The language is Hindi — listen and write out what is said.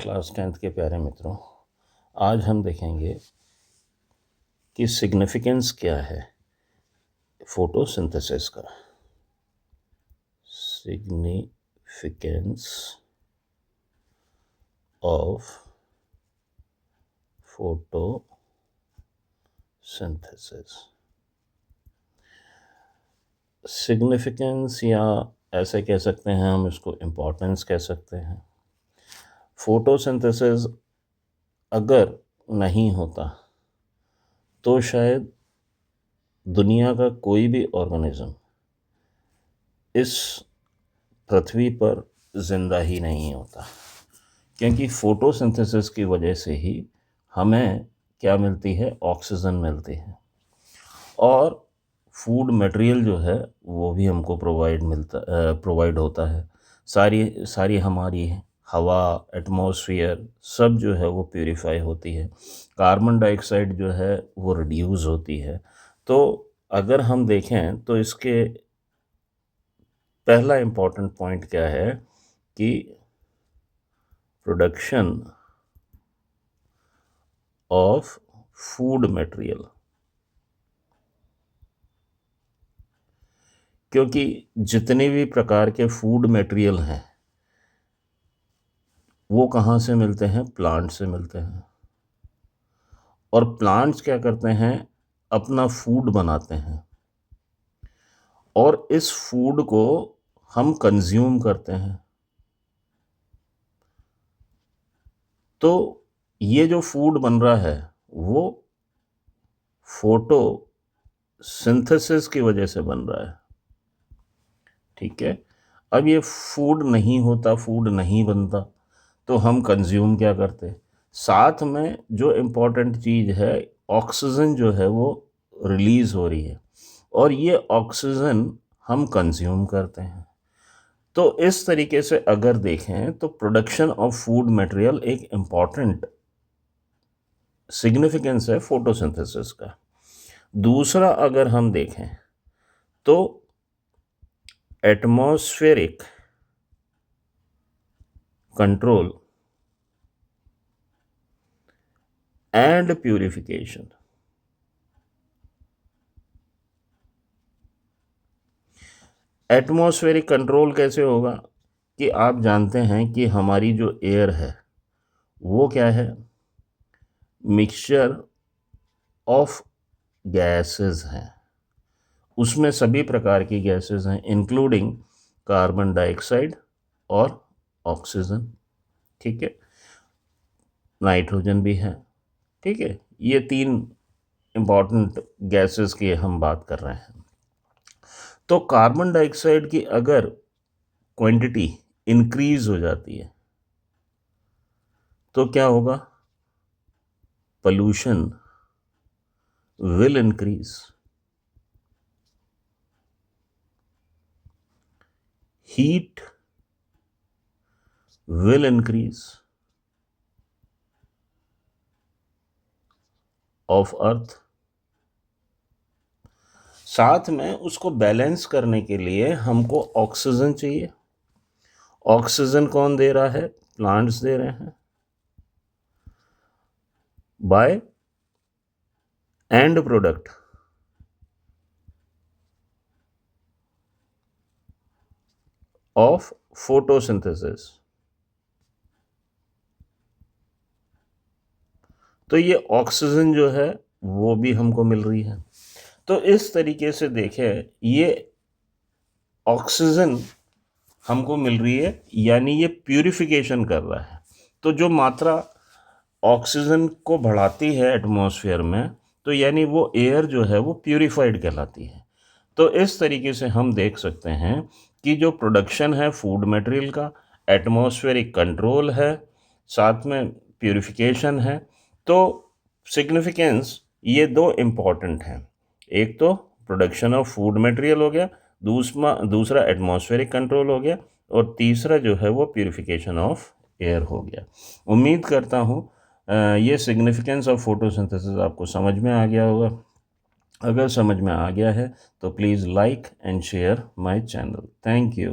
क्लास 10th के प्यारे मित्रों, आज हम देखेंगे कि सिग्निफिकेंस क्या है फोटोसिंथेसिस का। Significance of photosynthesis. सिग्निफिकेंस या ऐसे कह सकते हैं हम इसको इम्पोर्टेंस कह सकते हैं। फोटोसिंथेसिस अगर नहीं होता तो शायद दुनिया का कोई भी ऑर्गेनिज्म इस पृथ्वी पर जिंदा ही नहीं होता, क्योंकि फोटोसिंथेसिस की वजह से ही हमें क्या मिलती है, ऑक्सीजन मिलती है, और फूड मटेरियल जो है वो भी हमको प्रोवाइड होता है। सारी हमारी हवा, एटमॉस्फेयर सब जो है वो प्यूरिफाई होती है। कार्बन डाइऑक्साइड जो है वो रिड्यूस होती है। तो अगर हम देखें तो इसके पहला इम्पॉर्टेंट पॉइंट क्या है कि प्रोडक्शन ऑफ फूड मटेरियल, क्योंकि जितने भी प्रकार के फूड मटेरियल हैं वो कहाँ से मिलते हैं, प्लांट से मिलते हैं। और प्लांट्स क्या करते हैं, अपना फूड बनाते हैं और इस फूड को हम कंज्यूम करते हैं। तो ये जो फूड बन रहा है वो फोटोसिंथेसिस की वजह से बन रहा है। ठीक है, अब ये फूड नहीं होता, फूड नहीं बनता, तो हम कंज्यूम क्या करते। साथ में जो इम्पोर्टेंट चीज़ है, ऑक्सीजन जो है वो रिलीज़ हो रही है और ये ऑक्सीजन हम कंज्यूम करते हैं। तो इस तरीके से अगर देखें तो प्रोडक्शन ऑफ फूड मटेरियल एक इम्पॉर्टेंट सिग्निफिकेंस है फोटोसिंथेसिस का। दूसरा अगर हम देखें तो atmospheric control and purification. Atmospheric control कैसे होगा कि आप जानते हैं कि हमारी जो एयर है वो क्या है, मिक्सचर ऑफ गैसेस हैं। उसमें सभी प्रकार की गैसेस हैं, इंक्लूडिंग कार्बन डाइऑक्साइड और ऑक्सीजन। ठीक है, नाइट्रोजन भी है। ठीक है, ये 3 इम्पॉर्टेंट गैसेस की हम बात कर रहे हैं। तो कार्बन डाइऑक्साइड की अगर क्वांटिटी इंक्रीज हो जाती है तो क्या होगा, pollution will increase, heat will increase of earth. साथ में उसको बैलेंस करने के लिए हमको ऑक्सीजन चाहिए। ऑक्सीजन कौन दे रहा है, प्लांट्स दे रहे हैं by and product of photosynthesis. तो ये ऑक्सीजन जो है वो भी हमको मिल रही है। तो इस तरीके से देखें, ये ऑक्सीजन हमको मिल रही है, यानी ये प्यूरिफिकेशन कर रहा है। तो जो मात्रा ऑक्सीजन को बढ़ाती है एटमॉस्फेयर में, तो यानी वो एयर जो है वो प्यूरिफाइड कहलाती है। तो इस तरीके से हम देख सकते हैं कि जो प्रोडक्शन है फूड मटेरियल का, एटमॉस्फेरिक कंट्रोल है, साथ में प्यूरिफिकेशन है। तो सिग्निफिकेंस ये 2 इम्पॉर्टेंट हैं। एक तो प्रोडक्शन ऑफ फूड मटेरियल हो गया, दूसरा एटमॉस्फेरिक कंट्रोल हो गया, और तीसरा जो है वो प्यूरिफिकेशन ऑफ एयर हो गया। उम्मीद करता हूँ ये सिग्निफिकेंस ऑफ फोटोसिंथेसिस आपको समझ में आ गया होगा। अगर समझ में आ गया है तो please like and share my channel. Thank you.